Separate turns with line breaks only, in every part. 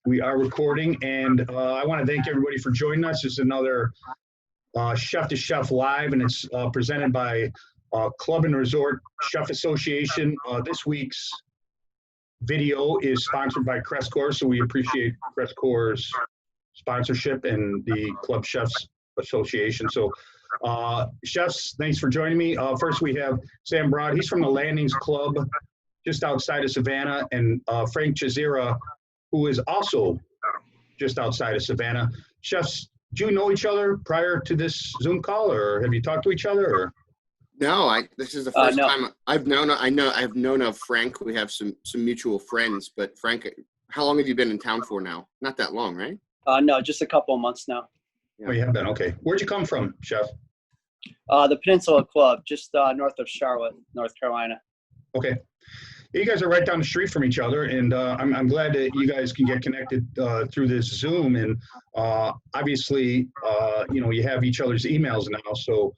We are recording, and I want to thank everybody for joining us. This is another Chef to Chef Live, and it's presented by Club and Resort Chef Association. This week's video is sponsored by Crestcore, so we appreciate Crestcore's sponsorship and the Club Chefs Association. So chefs, thanks for joining me. First, we have Sam Broad. He's from the Landings Club just outside of Savannah, and Frank Chiasera, who is also just outside of Savannah. Chefs, do you know each other prior to this Zoom call, or have you talked to each other? Or?
No, this is the first time I've known of Frank. We have some mutual friends, but Frank, how long have you been in town for now? Not that long, right?
No, just a couple of months now.
Oh, you have been, okay. Where'd you come from, Chef?
The Peninsula Club, just north of Charlotte, North Carolina.
Okay. You guys are right down the street from each other, and I'm glad that you guys can get connected through this Zoom. And obviously, you have each other's emails now, so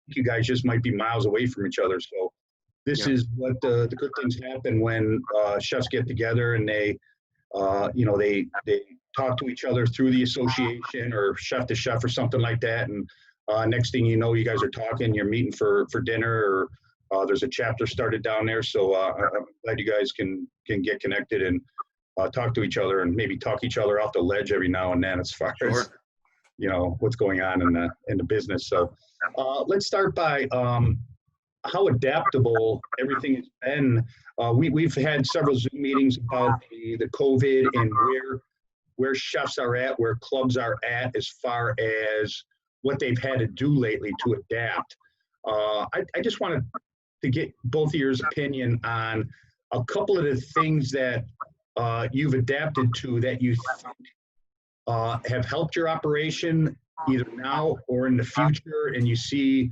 you guys just might be miles away from each other. So this is what the good things happen when chefs get together and they talk to each other through the association or chef to chef or something like that. And next thing you know, you guys are talking, you're meeting for dinner, or there's a chapter started down there. So I'm glad you guys can get connected and talk to each other and maybe talk each other off the ledge every now and then as far as, what's going on in the business. So let's start by how adaptable everything has been. We've had several Zoom meetings about the COVID and where chefs are at, where clubs are at as far as what they've had to do lately to adapt. I just wanted to get both of your opinion on a couple of the things that you've adapted to that you think have helped your operation either now or in the future, and you see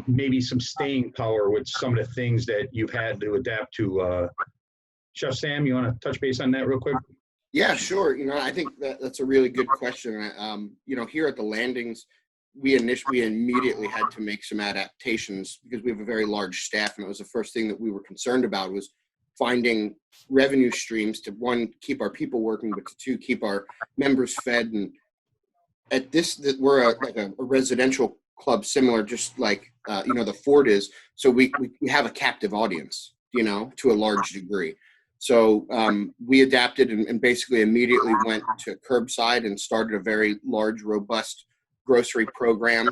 maybe some staying power with some of the things that you've had to adapt to. Chef Sam, you want to touch base on that real quick?
Yeah, sure. I think that's a really good question. Here at the Landings, we immediately had to make some adaptations because we have a very large staff, and it was the first thing that we were concerned about was finding revenue streams to, one, keep our people working, but to two, keep our members fed. And at we're a residential club, similar, just like the Ford is. So we have a captive audience, to a large degree. So we adapted and basically immediately went to curbside and started a very large, robust grocery program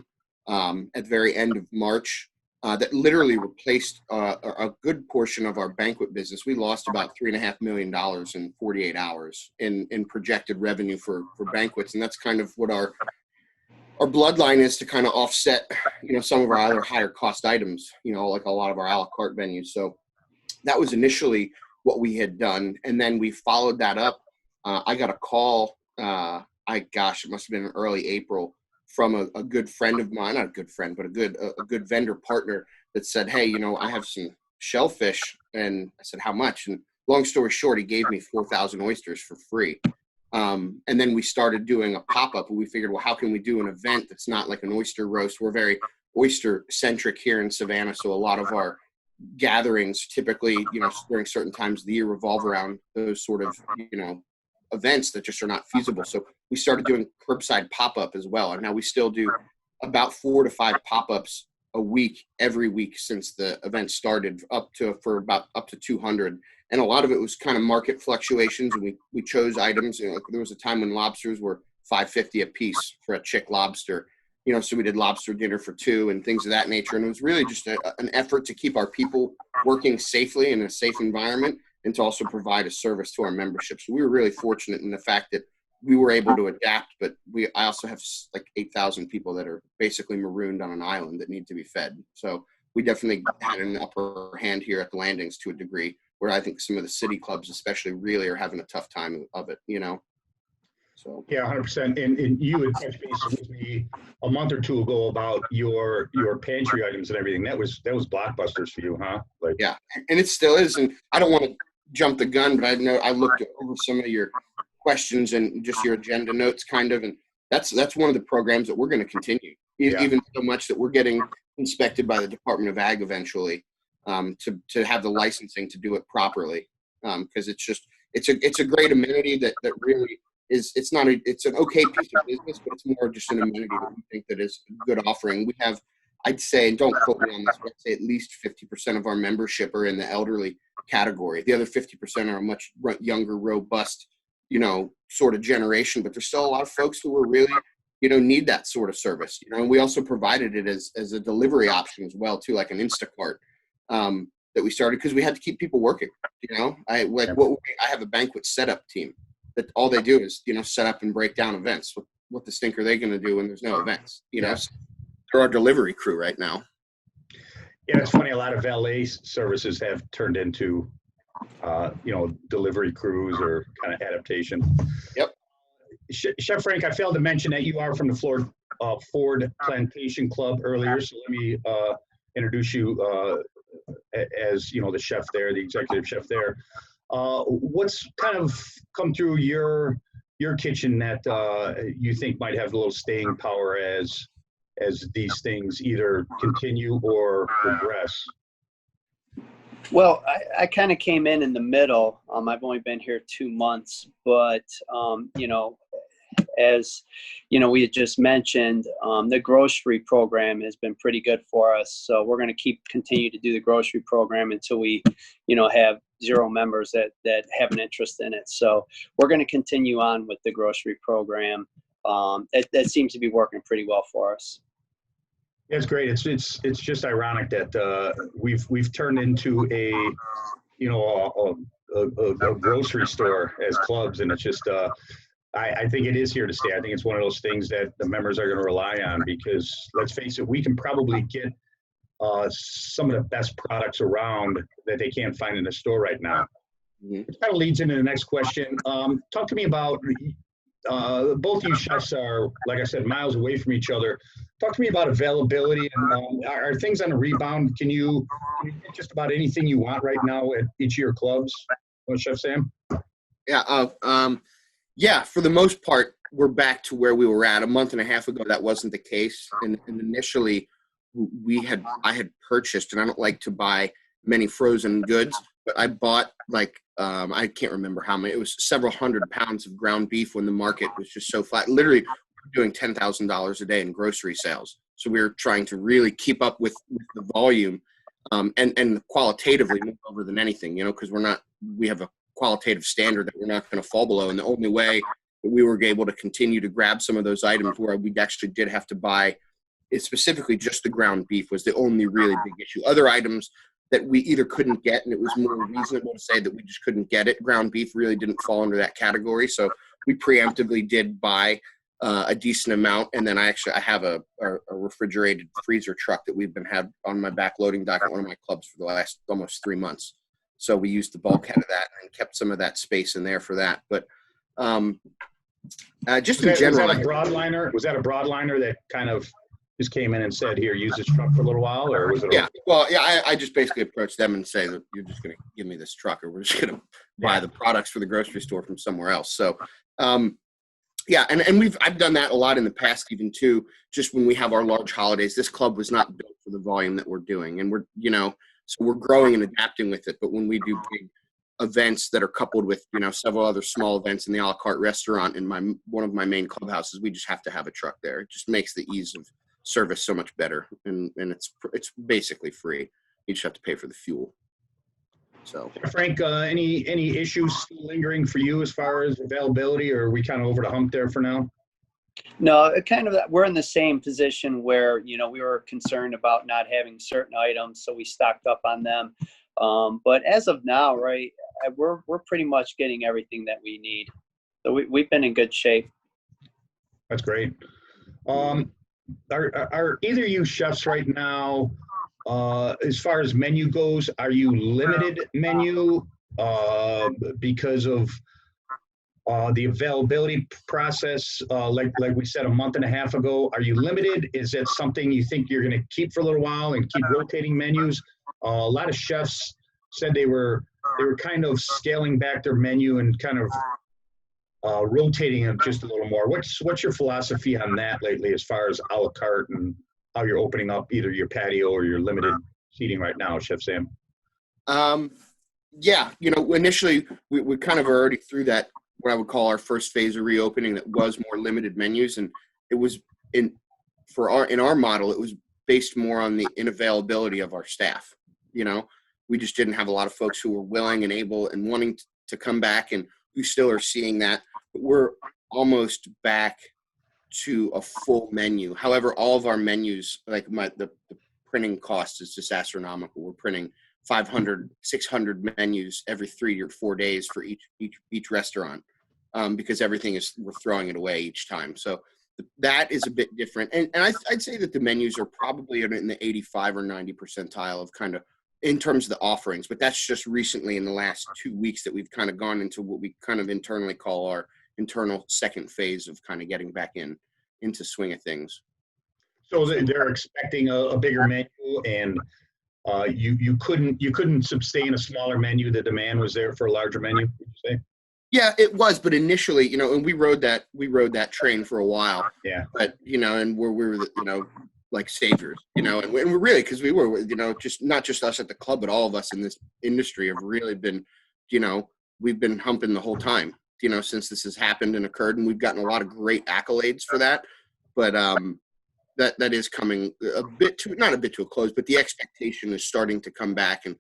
at the very end of March that literally replaced a good portion of our banquet business. We lost about $3.5 million in 48 hours in projected revenue for banquets. And that's kind of what our bloodline is to kind of offset, some of our other higher cost items, like a lot of our a la carte venues. So that was initially what we had done. And then we followed that up. I got a call, it must have been in early April, from a good friend of mine, not a good friend, but a good vendor partner that said, hey, I have some shellfish. And I said, how much? And long story short, he gave me 4,000 oysters for free. And then we started doing a pop-up, and we figured, well, how can we do an event that's not like an oyster roast? We're very oyster centric here in Savannah. So a lot of our gatherings typically, during certain times of the year revolve around those sort of, events that just are not feasible. So we started doing curbside pop-up as well. And now we still do about 4 to 5 pop-ups a week, every week since the event started, up to 200. And a lot of it was kind of market fluctuations. And we chose items, there was a time when lobsters were $5.50 a piece for a chick lobster, so we did lobster dinner for 2 and things of that nature. And it was really just an effort to keep our people working safely in a safe environment and to also provide a service to our membership. So we were really fortunate in the fact that we were able to adapt, but I also have like 8,000 people that are basically marooned on an island that need to be fed. So we definitely had an upper hand here at the Landings to a degree, where I think some of the city clubs especially really are having a tough time of it, So
yeah, 100%. And you had touched base with me a month or two ago about your pantry items and everything. That was blockbusters for you, huh?
Yeah, and it still is. And I don't want to jump the gun, but I know I looked over some of your questions and just your agenda notes, kind of, and that's one of the programs that we're going to continue, even so much that we're getting inspected by the Department of Ag eventually to have the licensing to do it properly, because it's just it's a great amenity that really is. It's not it's an okay piece of business, but it's more just an amenity that we think that is a good offering. We have, I'd say, and don't quote me on this, but I'd say at least 50% of our membership are in the elderly category. The other 50% are a much younger, robust, sort of generation, but there's still a lot of folks who are really, need that sort of service, and we also provided it as a delivery option as well, too, like an Instacart that we started because we had to keep people working. I have a banquet setup team that all they do is, set up and break down events. What the stink are they going to do when there's no events? So they're our delivery crew right now.
Yeah, it's funny. A lot of valet services have turned into, delivery crews or kind of adaptation.
Yep.
Chef Frank, I failed to mention that you are from the Ford Plantation Club earlier. So let me introduce you as, the chef there, the executive chef there. What's kind of come through your kitchen that you think might have a little staying power as these things either continue or progress?
Well, I kind of came in the middle. I've only been here 2 months, but as we had just mentioned, the grocery program has been pretty good for us. So we're going to continue to do the grocery program until we, have 0 members that have an interest in it. So we're going to continue on with the grocery program. That seems to be working pretty well for us.
Yeah, it's great. It's just ironic that we've turned into a grocery store as clubs, and it's just I think it is here to stay. I think it's one of those things that the members are going to rely on because let's face it, we can probably get some of the best products around that they can't find in the store right now. Mm-hmm. It kind of leads into the next question. Talk to me about both you chefs are, like I said, miles away from each other. Talk to me about availability and are things on a rebound? Can you get just about anything you want right now at each of your clubs, Chef Sam?
Yeah. Yeah, for the most part, we're back to where we were at. A month and a half ago, that wasn't the case. And initially, I had purchased, and I don't like to buy many frozen goods, but I bought I can't remember how many. It was several hundred pounds of ground beef when the market was just so flat. Literally doing $10,000 a day in grocery sales. So we were trying to really keep up with the volume and qualitatively more over than anything, because we have a qualitative standard that we're not going to fall below. And the only way that we were able to continue to grab some of those items where we actually did have to buy specifically just the ground beef was the only really big issue. Other items that we either couldn't get, and it was more reasonable to say that we just couldn't get it. Ground beef really didn't fall under that category. So we preemptively did buy a decent amount. And then I have a refrigerated freezer truck that we've had on my back loading dock at one of my clubs for the last almost 3 months. So we used the bulkhead of that and kept some of that space in there for that. But just in general.
Was that a broadliner that kind of just came in and said, here, use this truck for a little while? Or was it?
Yeah. Well, yeah, I just basically approached them and say that you're just going to give me this truck or we're just going to buy the products for the grocery store from somewhere else. So, yeah. And I've done that a lot in the past, even too, just when we have our large holidays. This club was not built for the volume that we're doing. And so we're growing and adapting with it. But when we do big events that are coupled with, several other small events in the a la carte restaurant in one of my main clubhouses, we just have to have a truck there. It just makes the ease of service so much better. And it's basically free. You just have to pay for the fuel. So
Frank, any issues still lingering for you as far as availability, or are we kind of over the hump there for now?
No, we're in the same position where, we were concerned about not having certain items, so we stocked up on them. But as of now, right, we're pretty much getting everything that we need. So we've been in good shape.
That's great. Are either of you chefs right now, as far as menu goes, are you limited menu because of the availability process, like we said a month and a half ago? Are you limited? Is that something you think you're going to keep for a little while and keep rotating menus? A lot of chefs said they were kind of scaling back their menu and kind of rotating them just a little more. What's your philosophy on that lately, as far as a la carte and how you're opening up either your patio or your limited seating right now, Chef Sam?
Yeah, initially we kind of already through that, what I would call our first phase of reopening that was more limited menus, and it was in our model, it was based more on the inavailability of our staff. We just didn't have a lot of folks who were willing and able and wanting to come back, and we still are seeing that. But we're almost back to a full menu. However, all of our menus, like the printing cost is just astronomical. We're printing 500, 600 menus every 3 or 4 days for each restaurant, because we're throwing it away each time. So that is a bit different. And I'd say that the menus are probably in the 85 or 90 percentile of kind of in terms of the offerings, but that's just recently in the last 2 weeks that we've kind of gone into what we kind of internally call our internal second phase of kind of getting back into swing of things.
So they're expecting a bigger menu, and you couldn't sustain a smaller menu. The demand was there for a larger menu, would you say?
Yeah, it was, but initially, and we rode that train for a while.
Yeah.
But we were like saviors, and we're really, because we were, just not just us at the club, but all of us in this industry have really been, we've been humping the whole time, since this has happened and occurred, and we've gotten a lot of great accolades for that. But that is coming not a bit to a close, but the expectation is starting to come back, and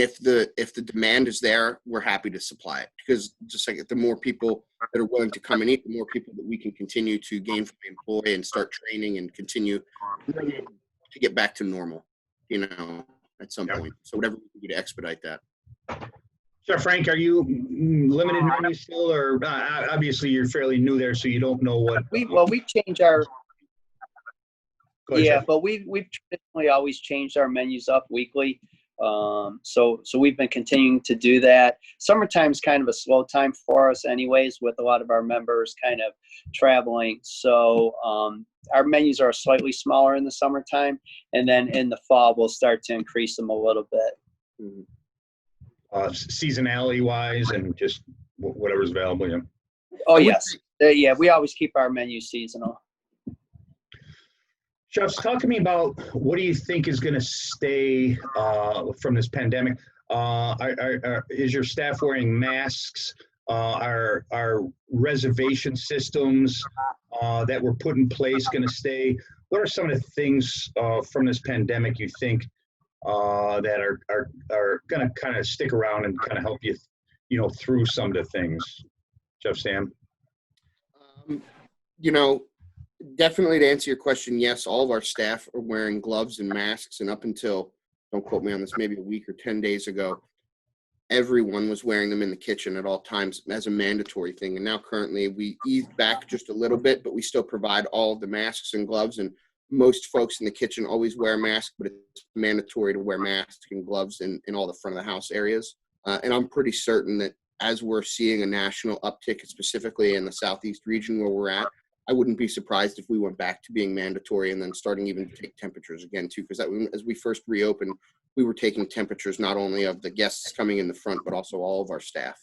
if the demand is there, we're happy to supply it, because just like the more people that are willing to come and eat, the more people that we can continue to gainfully employ and start training and continue to get back to normal, at some point. So whatever we can do to expedite that.
Chef Frank, are you limited menu still, or obviously you're fairly new there, so you don't know what?
We change our.
Ahead,
yeah,
Chef.
but we've traditionally always changed our menus up weekly. So we've been continuing to do that. Summertime's kind of a slow time for us anyways, with a lot of our members kind of traveling. So our menus are slightly smaller in the summertime, and then in the fall we'll start to increase them a little bit.
Seasonality wise, and just whatever's available. Yeah.
Oh yes, yeah. We always keep our menus seasonal.
Chefs, talk to me about what do you think is going to stay from this pandemic? Is your staff wearing masks? Are reservation systems that were put in place going to stay? What are some of the things from this pandemic you think that are going to kind of stick around and kind of help you, through some of the things? Chef Sam?
Definitely, to answer your question, yes, all of our staff are wearing gloves and masks, and up until, don't quote me on this, maybe a week or 10 days ago, everyone was wearing them in the kitchen at all times as a mandatory thing. And now currently we eased back just a little bit, but we still provide all of the masks and gloves, and most folks in the kitchen always wear masks, but it's mandatory to wear masks and gloves in all the front of the house areas. And I'm pretty certain that as we're seeing a national uptick, specifically in the Southeast region where we're at, I wouldn't be surprised if we went back to being mandatory and then starting even to take temperatures again too, because as we first reopened, we were taking temperatures not only of the guests coming in the front, but also all of our staff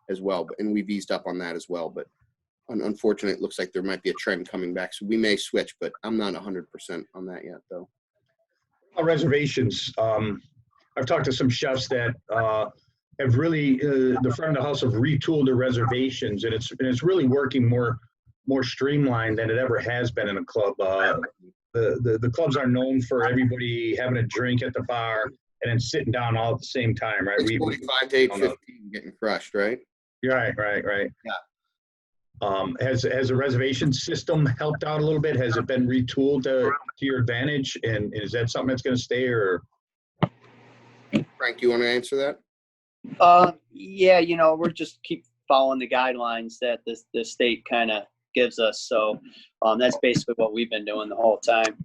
as well. And we've eased up on that as well. But unfortunately, it looks like there might be a trend coming back. So we may switch, but I'm not 100% on that yet, though.
Reservations. I've talked to some chefs that have really, the front of the house have retooled their reservations, and it's really working more streamlined than it ever has been in a club. The clubs are known for everybody having a drink at the bar and then sitting down all at the same time, right?
45 to 8:15 getting crushed, right?
Right.
Yeah.
Has the reservation system helped out a little bit? Has it been retooled to your advantage? And is that something that's going to stay, or?
Frank, you want to answer that?
Yeah, we're just keep following the guidelines that the state kind of gives us. So that's basically what we've been doing the whole time.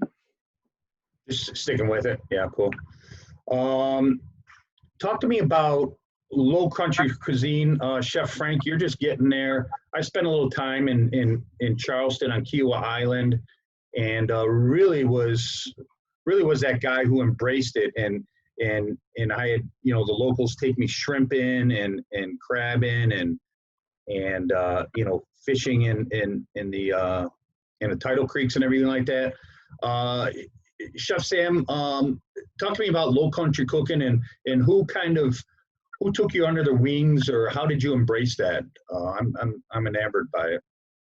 Just sticking with it. Yeah, cool. Talk to me about low country cuisine. Chef Frank, you're just getting there. I spent a little time in Charleston on Kiowa Island, and really was that guy who embraced it. And I had, the locals take me shrimp in and crab in and fishing in the tidal creeks and everything like that. Chef Sam, talk to me about low country cooking and who kind of who took you under their wings, or how did you embrace that? I'm enamored by it.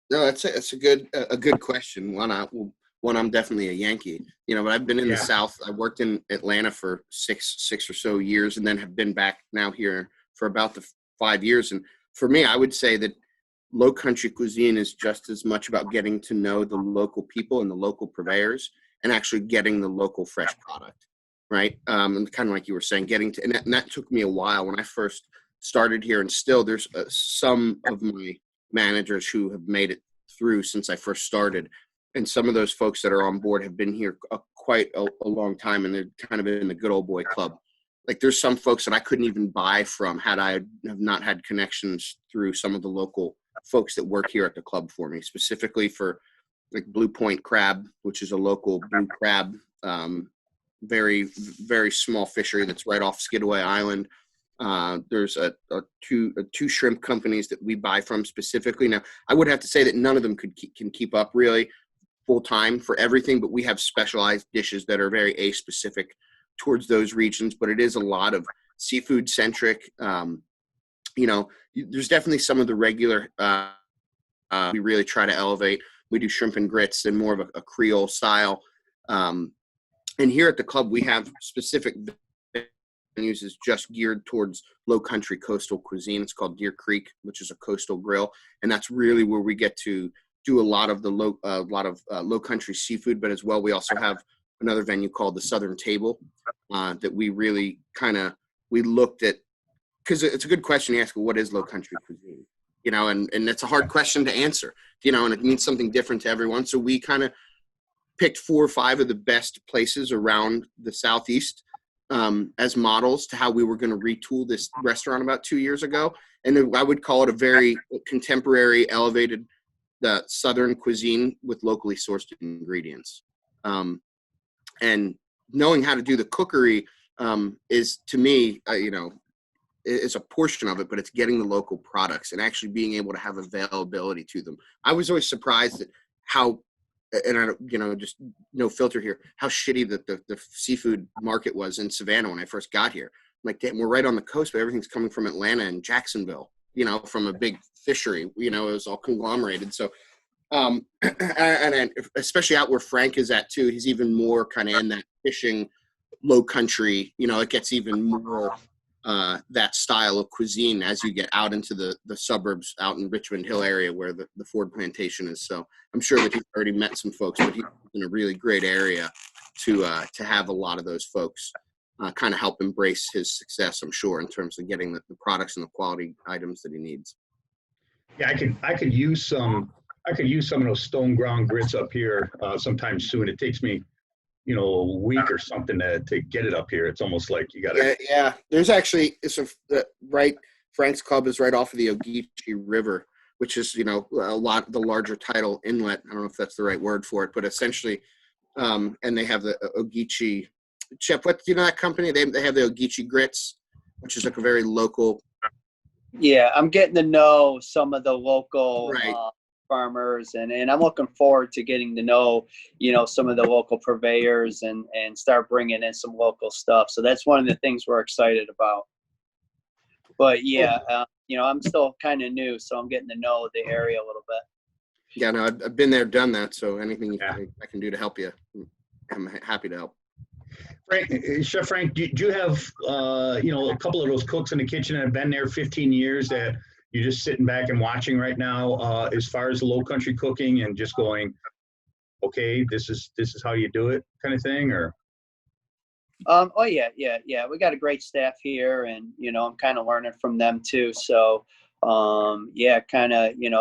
No, that's a good question. One, I'm definitely a Yankee, but I've been in the
Yeah.
South. I worked in Atlanta for six or so years, and then have been back now here for about the 5 years. And for me, I would say that low country cuisine is just as much about getting to know the local people and the local purveyors, and actually getting the local fresh product, right? And kind of like you were saying, and that took me a while when I first started here. And still, there's some of my managers who have made it through since I first started. And some of those folks that are on board have been here quite a long time, and they're kind of in the good old boy club. Like, there's some folks that I couldn't even buy from had I have not had connections through some of the local folks that work here at the club for me, specifically for like Blue Point Crab, which is a local blue crab, very, very small fishery that's right off Skidaway Island. There's two shrimp companies that we buy from specifically. Now, I would have to say that none of them can keep up really full time for everything, but we have specialized dishes that are very specific towards those regions. But it is a lot of seafood centric. There's definitely some of the regular. We really try to elevate. We do shrimp and grits and more of a Creole style. And here at the club, we have specific menus is just geared towards low country coastal cuisine. It's called Deer Creek, which is a coastal grill, and that's really where we get to do a lot of the low country seafood. But as well, we also have another venue called the Southern Table that we really we looked at, because it's a good question to ask. What is low country cuisine? And it's a hard question to answer. And it means something different to everyone. So we kind of picked 4 or 5 of the best places around the Southeast as models to how we were going to retool this restaurant about 2 years ago. And I would call it a very contemporary, elevated Southern cuisine with locally sourced ingredients. And knowing how to do the cookery is, to me, is a portion of it, but it's getting the local products and actually being able to have availability to them. I was always surprised at how, and I just no filter here, how shitty the seafood market was in Savannah when I first got here. I'm like, damn, we're right on the coast, but everything's coming from Atlanta and Jacksonville, from a big fishery. It was all conglomerated. So, and especially out where Frank is at too, he's even more kind of in that fishing low country. It gets even more that style of cuisine as you get out into the suburbs out in Richmond Hill area where the Ford Plantation is. So I'm sure that he's already met some folks, but he's in a really great area to have a lot of those folks kind of help embrace his success, I'm sure, in terms of getting the products and the quality items that he needs.
Yeah, I could use some of those stone ground grits up here sometime soon. It takes me a week or something to get it up here. It's almost like you got to.
Yeah. There's actually right. Frank's Club is right off of the Ogeechee River, which is the larger tidal inlet. I don't know if that's the right word for it, but essentially, and they have the Ogeechee. Chef, what that company? They have the Ogeechee Grits, which is like a very local.
Yeah, I'm getting to know some of the local.
Right.
Farmers and I'm looking forward to getting to know some of the local purveyors and start bringing in some local stuff. So that's one of the things we're excited about. But yeah, I'm still kind of new, so I'm getting to know the area a little bit.
Yeah, no, I've been there, done that. So anything I can do to help you, I'm happy to help.
Chef Frank, do you have a couple of those cooks in the kitchen that have been there 15 years that you're just sitting back and watching right now, as far as low country cooking, and just going, okay, this is how you do it, kind of thing, or?
Oh yeah. We got a great staff here, and I'm kind of learning from them too. So,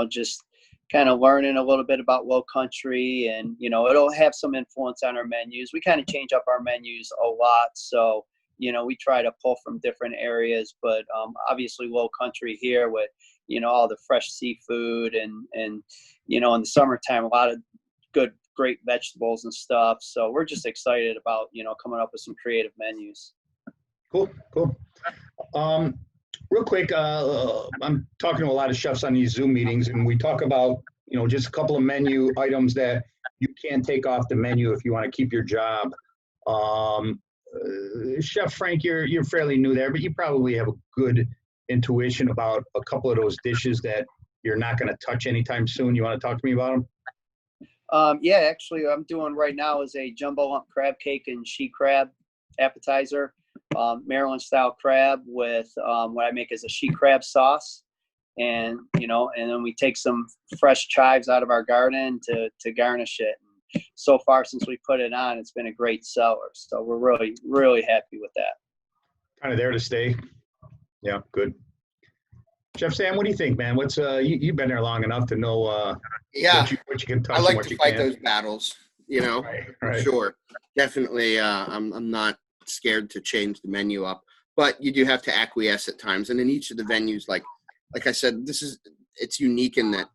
just kind of learning a little bit about low country, and it'll have some influence on our menus. We kind of change up our menus a lot, so. We try to pull from different areas, but obviously low country here with, all the fresh seafood and in the summertime, a lot of great vegetables and stuff. So we're just excited about, coming up with some creative menus.
Cool. Real quick, I'm talking to a lot of chefs on these Zoom meetings, and we talk about, just a couple of menu items that you can't take off the menu if you want to keep your job. Chef Frank, you're fairly new there, but you probably have a good intuition about a couple of those dishes that you're not going to touch anytime soon. You want to talk to me about them?
Yeah, actually, I'm doing right now is a jumbo lump crab cake and she crab appetizer, Maryland style crab with what I make is a she crab sauce, and and then we take some fresh chives out of our garden to garnish it. And so far, since we put it on, it's been a great seller. So we're really happy with that.
Kind of there to stay. Yeah, good. Chef Sam, what do you think, man? What's you've been there long enough to know
Yeah,
what you can touch
I like
and what
to
you
fight
can't.
those battles,
Right.
sure. Definitely, I'm not scared to change the menu up, but you do have to acquiesce at times. And in each of the venues, like I said, it's unique in that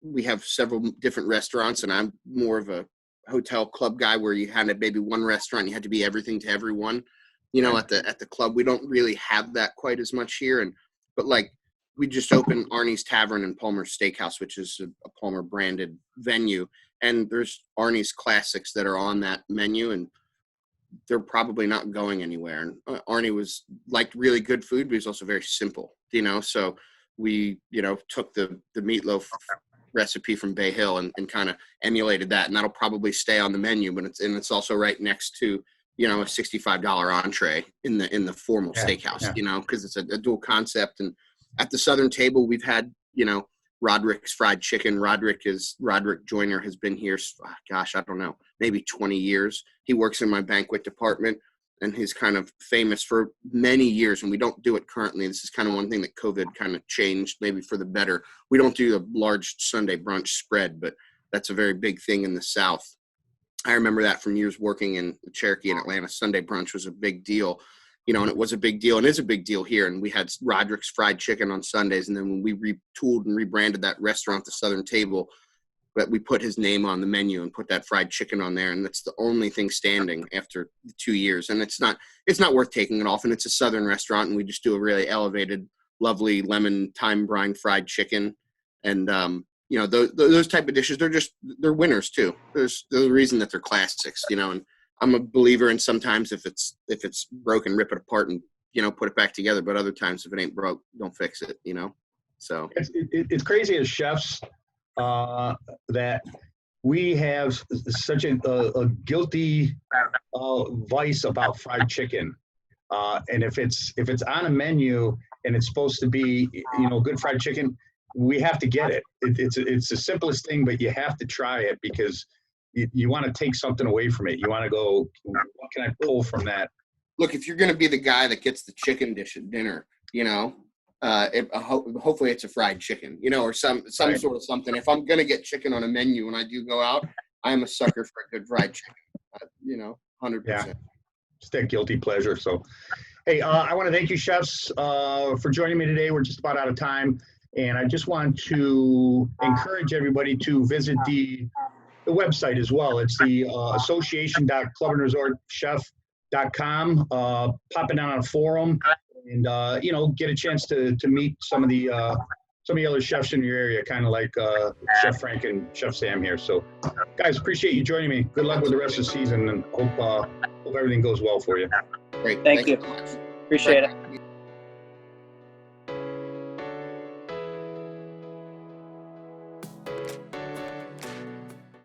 we have several different restaurants, and I'm more of a hotel club guy where you had maybe one restaurant, you had to be everything to everyone. At the club, we don't really have that quite as much here. But like, we just opened Arnie's Tavern and Palmer's Steakhouse, which is a Palmer branded venue. And there's Arnie's classics that are on that menu, and they're probably not going anywhere. And Arnie liked really good food, but he's also very simple, so we, took the meatloaf recipe from Bay Hill and kind of emulated that. And that'll probably stay on the menu, but it's also right next to, a $65 entree in the formal steakhouse, because it's a dual concept. And at the Southern table, we've had, Roderick's fried chicken. Roderick Joyner has been here, gosh, I don't know, maybe 20 years. He works in my banquet department, and he's kind of famous for many years, and we don't do it currently. This is kind of one thing that COVID kind of changed, maybe for the better. We don't do a large Sunday brunch spread, but that's a very big thing in the South. I remember that from years working in Cherokee and Atlanta. Sunday brunch was a big deal. And it was a big deal and is a big deal here. And we had Roderick's fried chicken on Sundays. And then when we retooled and rebranded that restaurant, the Southern Table, that we put his name on the menu and put that fried chicken on there. And that's the only thing standing after 2 years. And it's not worth taking it off. And it's a Southern restaurant. And we just do a really elevated, lovely lemon thyme brine fried chicken. And, those type of dishes, they're winners too. There's a reason that they're classics, and I'm a believer in sometimes if it's broken, rip it apart and, put it back together. But other times, if it ain't broke, don't fix it, so.
It's crazy as chefs that we have such a guilty vice about fried chicken. And if it's on a menu and it's supposed to be, good fried chicken, we have to get it. It's the simplest thing, but you have to try it because you want to take something away from it. You want to go, what can I pull from that?
Look, if you're going to be the guy that gets the chicken dish at dinner, hopefully it's a fried chicken, or some
Right.
sort of something. If I'm going to get chicken on a menu when I do go out, I'm a sucker for a good fried chicken, 100%.
Yeah. It's that guilty pleasure. So, hey, I want to thank you, chefs, for joining me today. We're just about out of time. And I just want to encourage everybody to visit the website as well. It's the association.clubandresortchef.com. Pop it down on a forum and, get a chance to meet some of the other chefs in your area, kind of like Chef Frank and Chef Sam here. So, guys, appreciate you joining me. Good luck with the rest of the season, and hope everything goes well for you.
Great.
Thank you.
So much.
Appreciate it.